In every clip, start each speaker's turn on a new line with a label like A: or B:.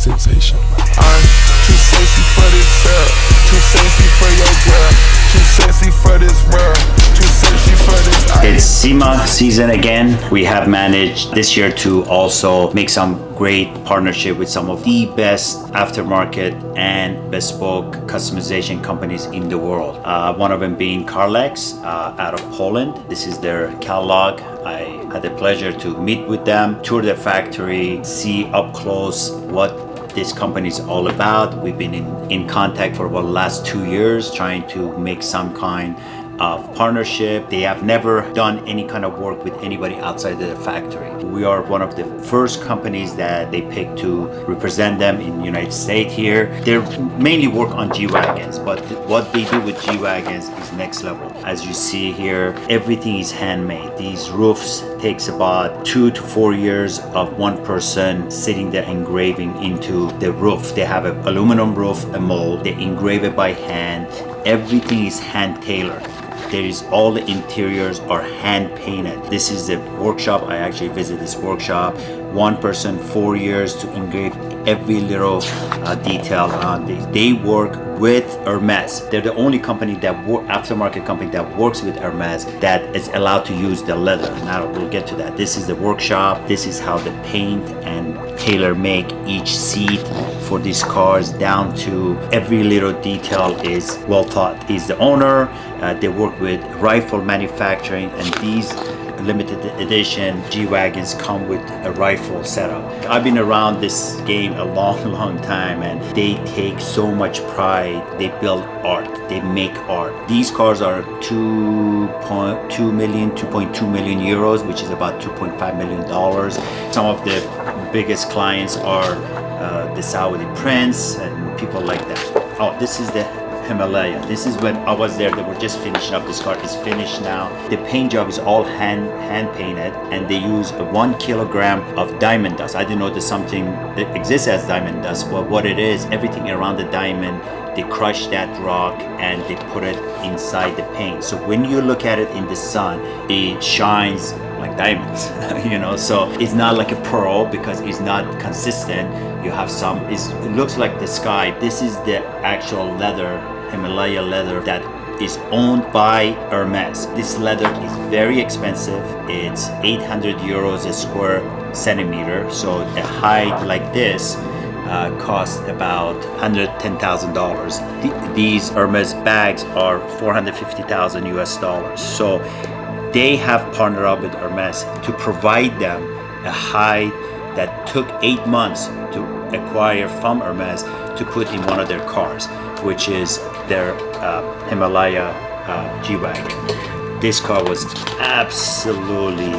A: Sensation.
B: I'm too sexy for this girl, too sexy for your girl, too sexy for this world, too sexy for this.
C: It's SEMA season again. We have managed this year to also make some great partnership with some of the best aftermarket and bespoke customization companies in the world. One of them being Carlex out of Poland. This is their catalog. I had the pleasure to meet with them, tour their factory, see up close what this company is all about. We've been in contact for about the last 2 years trying to make some kind of partnership. They have never done any kind of work with anybody outside the factory. We are one of the first companies that they pick to represent them in the United States here. They mainly work on G-Wagons, but what they do with G-Wagons is next level. As you see here, everything is handmade. These roofs takes about 2 to 4 years of one person sitting there engraving into the roof. They have an aluminum roof, a mold. They engrave it by hand. Everything is hand tailored. There is all the interiors are hand painted. This is the workshop. I actually visited this workshop. One person, 4 years to engrave every little detail on this. They work with Hermes. They're the only company that aftermarket company that works with Hermes that is allowed to use the leather. Now we'll get to that. This is the workshop. This is how they paint and tailor make each seat for these cars down to every little detail is well thought. He's the owner. They work with rifle manufacturing, and these limited edition G-Wagons come with a rifle setup. I've been around this game a long time, and they take so much pride. They build art. They make art. These cars are 2.2 million euros, which is about $2.5 million. Some of the biggest clients are the Saudi prince and people like that. Oh, this is the Himalaya. This is when I was there. They were just finishing up. This car is finished now. The paint job is all hand painted, and they use 1 kilogram of diamond dust. I didn't know there's something that exists as diamond dust, but what it is, everything around the diamond, they crush that rock and they put it inside the paint. So when you look at it in the sun, it shines like diamonds, you know. So it's not like a pearl because it's not consistent. You have some, it looks like the sky. This is the actual leather, Himalaya leather, that is owned by Hermes. This leather is very expensive. It's 800 euros a square centimeter. So a hide like this costs about $110,000. These Hermes bags are 450,000 US dollars. So they have partnered up with Hermes to provide them a hide that took 8 months to acquire from Hermes to put in one of their cars, which is their Himalaya G-Wagon. This car was absolutely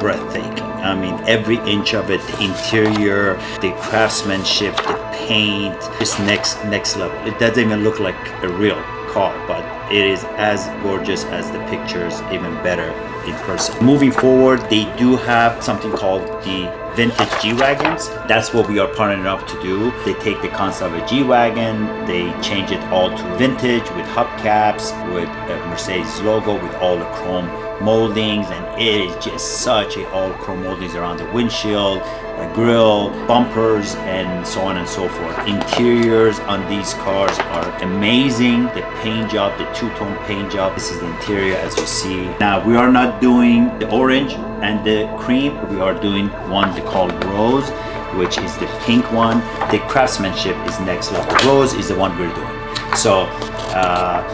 C: breathtaking. I mean, every inch of it, the interior, the craftsmanship, the paint, just next level. It doesn't even look like a real car, but it is as gorgeous as the pictures, even better in person. Moving forward, they do have something called the vintage G-Wagons. That's what we are partnering up to do. They take the concept of a G-Wagon, they change it all to vintage with hubcaps, with a Mercedes logo, with all the chrome moldings, and it is just such a all chrome moldings around the windshield, a grill, bumpers, and so on and so forth. Interiors on these cars are amazing. The paint job, the two-tone paint job. This is the interior as you see. Now we are not doing the orange and the cream. We are doing one they call rose, which is the pink one. The craftsmanship is next level. Rose is the one we're doing. So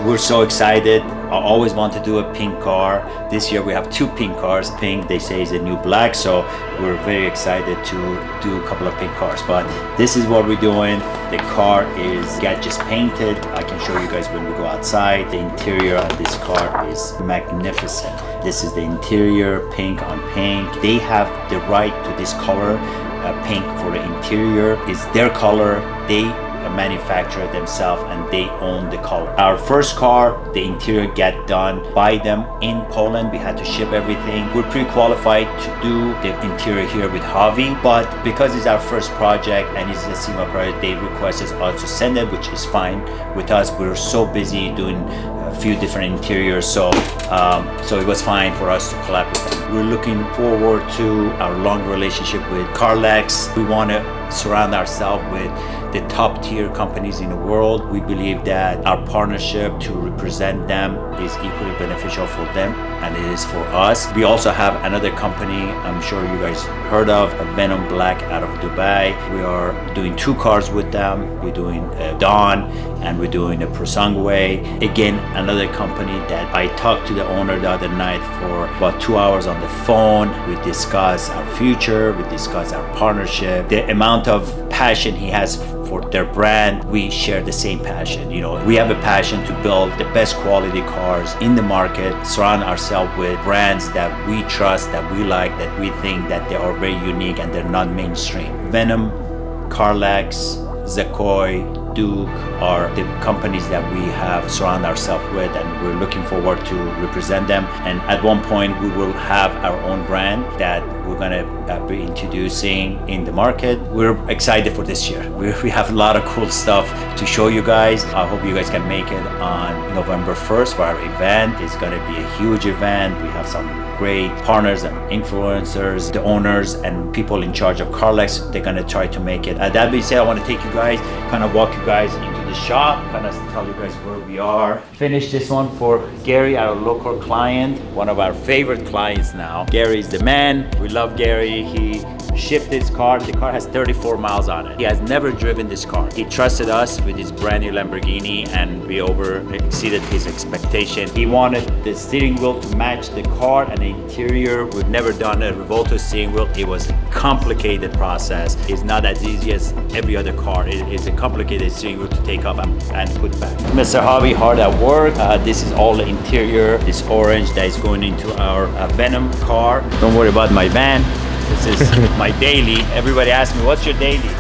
C: we're so excited. I always want to do a pink car. This year we have 2 pink cars. Pink, they say, is the new black, so we're very excited to do a couple of pink cars. But this is what we're doing. The car is just painted. I can show you guys when we go outside. The interior of this car is magnificent. This is the interior, pink on pink. They have the right to this color, pink for the interior. It's their color. They manufacture themselves and they own the color. Our first car, the interior got done by them in Poland. We had to ship everything. We're pre-qualified to do the interior here with Javi, but because it's our first project and it's a SEMA project, they requested us to send it, which is fine with us. We're so busy doing a few different interiors, so it was fine for us to collab with them. We're looking forward to our long relationship with Carlex. We want to surround ourselves with the top tier companies in the world. We believe that our partnership to represent them is equally beneficial for them and it is for us. We also have another company I'm sure you guys heard of, Venom Black out of Dubai. We are doing 2 cars with them. We're doing a Dawn and we're doing a Prosangway. Again, another company that I talked to the owner the other night for about 2 hours on the phone. We discussed our future, we discussed our partnership, the amount of passion he has for their brand. We share the same passion. You know, we have a passion to build the best quality cars in the market, surround ourselves with brands that we trust, that we like, that we think that they are very unique and they're not mainstream. Venom, Carlex, Zakoi, Duke are the companies that we have surrounded ourselves with, and we're looking forward to represent them. And at one point we will have our own brand that we're gonna be introducing in the market. We're excited for this year. We have a lot of cool stuff to show you guys. I hope you guys can make it on November 1st for our event. It's gonna be a huge event. We have some great partners and influencers, the owners and people in charge of Carlex. They're gonna try to make it. That being said, I want to take you guys, kind of walk you guys into the shop, kind of tell you guys where we are. Finish this one for Gary, our local client, one of our favorite clients now. Gary's the man. We love Gary. He shipped his car. The car has 34 miles on it. He has never driven this car. He trusted us with his brand new Lamborghini and we exceeded his expectation. He wanted the steering wheel to match the car and the interior. We've never done a revolto steering wheel. It was a complicated process. It's not as easy as every other car. It is a complicated steering wheel to take off and put back. Mr. Hobby hard at work. This is all the interior. This orange that is going into our Venom car. Don't worry about my van. This is my daily. Everybody asks me, what's your daily?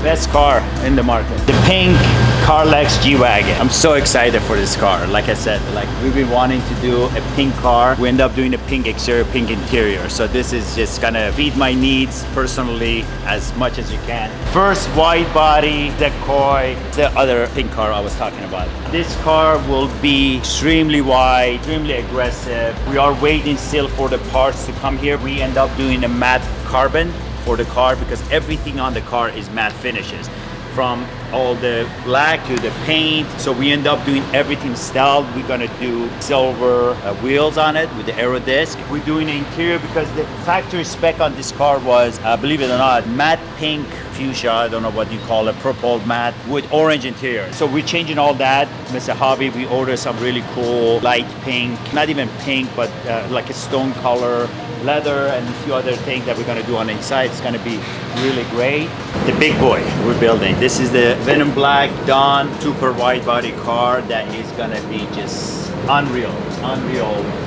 C: Best car in the market. The pink Carlex G-Wagon. I'm so excited for this car. Like I said, like we've been wanting to do a pink car. We end up doing a pink exterior, pink interior. So this is just gonna feed my needs personally as much as you can. First wide body, decoy, the other pink car I was talking about. This car will be extremely wide, extremely aggressive. We are waiting still for the parts to come here. We end up doing a matte carbon for the car because everything on the car is matte finishes, from all the black to the paint. So we end up doing everything styled. We're gonna do silver wheels on it with the aero disc. We're doing the interior because the factory spec on this car was, believe it or not, matte pink fuchsia, I don't know what you call it, purple matte with orange interior. So we're changing all that. Mr. Hobby, we ordered some really cool light pink, not even pink, but like a stone color, leather and a few other things that we're gonna do on the inside. It's gonna be really great. The big boy we're building. This is the Venom Black Dawn super wide body car that is gonna be just unreal.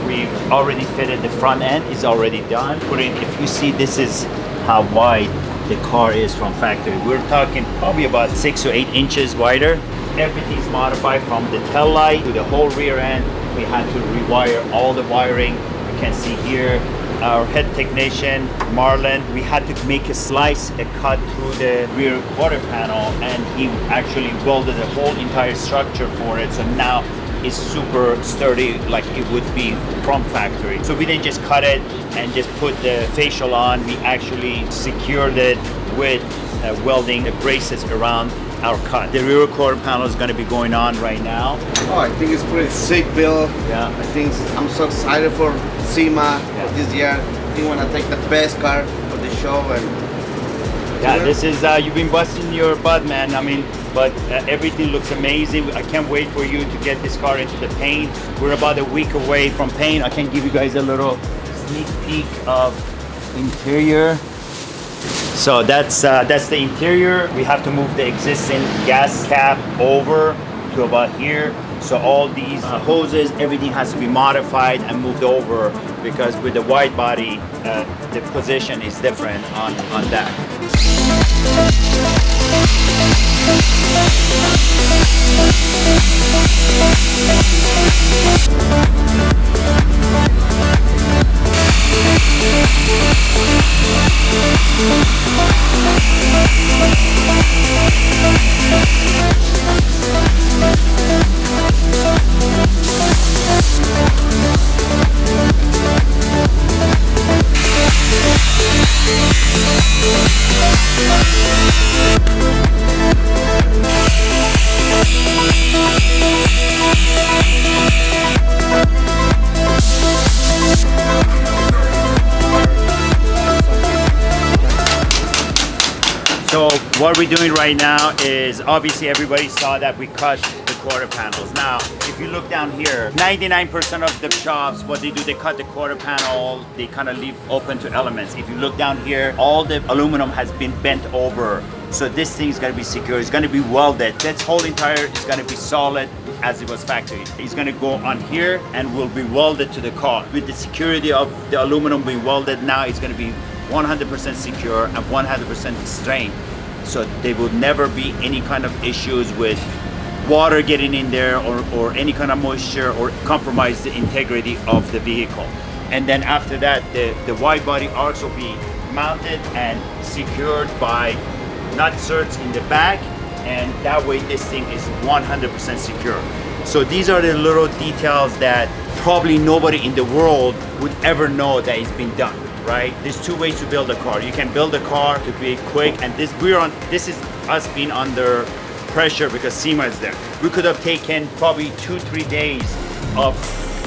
C: We've already fitted the front end, it's already done. If you see, this is how wide the car is from factory. We're talking probably about 6 to 8 inches wider. Everything's modified from the tail light to the whole rear end. We had to rewire all the wiring. You can see here our head technician, Marlon, we had to make a slice, a cut through the rear quarter panel, and he actually welded the whole entire structure for it. So now it's super sturdy like it would be from factory. So we didn't just cut it and just put the facial on. We actually secured it with welding the braces around our cut. The rear quarter panel is going to be going on right now.
A: Oh, I think it's pretty sick build.
C: Yeah.
A: I think I'm so excited for SEMA this year. I think we're gonna take the best car for the show. And
C: yeah, this is you've been busting your butt, man. I mean, but everything looks amazing. I can't wait for you to get this car into the paint. We're about a week away from paint. I can give you guys a little sneak peek of interior. So that's the interior. We have to move the existing gas cap over to about here. So all these hoses, everything has to be modified and moved over because with the wide body, the position is different on that. So what we're doing right now is, obviously everybody saw that we cut the quarter panels. Now, if you look down here, 99% of the shops, what they do, they cut the quarter panel, they kind of leave open to elements. If you look down here, all the aluminum has been bent over. So this thing is gonna be secure, it's gonna be welded. This whole entire is gonna be solid as it was factory. It's gonna go on here and will be welded to the car. With the security of the aluminum being welded now, it's gonna be 100% secure and 100% strength. So there will never be any kind of issues with water getting in there or any kind of moisture or compromise the integrity of the vehicle. And then after that, the wide body arcs will be mounted and secured by nutserts in the back, and that way this thing is 100% secure. So these are the little details that probably nobody in the world would ever know that it's been done, right? There's two ways to build a car. You can build a car to be quick, and this is us being under pressure because SEMA is there. We could have taken probably 2-3 days of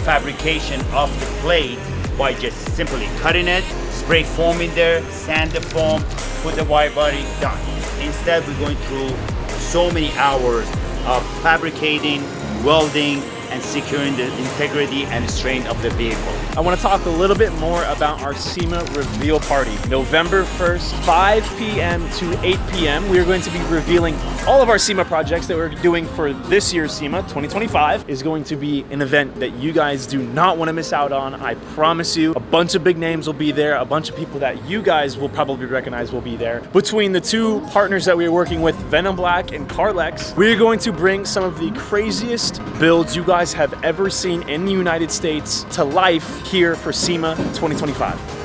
C: fabrication of the plate by just simply cutting it, spray foam in there, sand the foam, put the wide body, done. Instead, we're going through so many hours of fabricating, welding, and securing the integrity and strength of the vehicle.
D: I want to talk a little bit more about our SEMA reveal party. November 1st, 5 p.m. to 8 p.m. We are going to be revealing all of our SEMA projects that we're doing for this year's SEMA 2025. Is going to be an event that you guys do not want to miss out on. I promise you, a bunch of big names will be there. A bunch of people that you guys will probably recognize will be there. Between the two partners that we are working with, Venom Black and Carlex, we are going to bring some of the craziest builds you guys have ever seen in the United States to life here for SEMA 2025.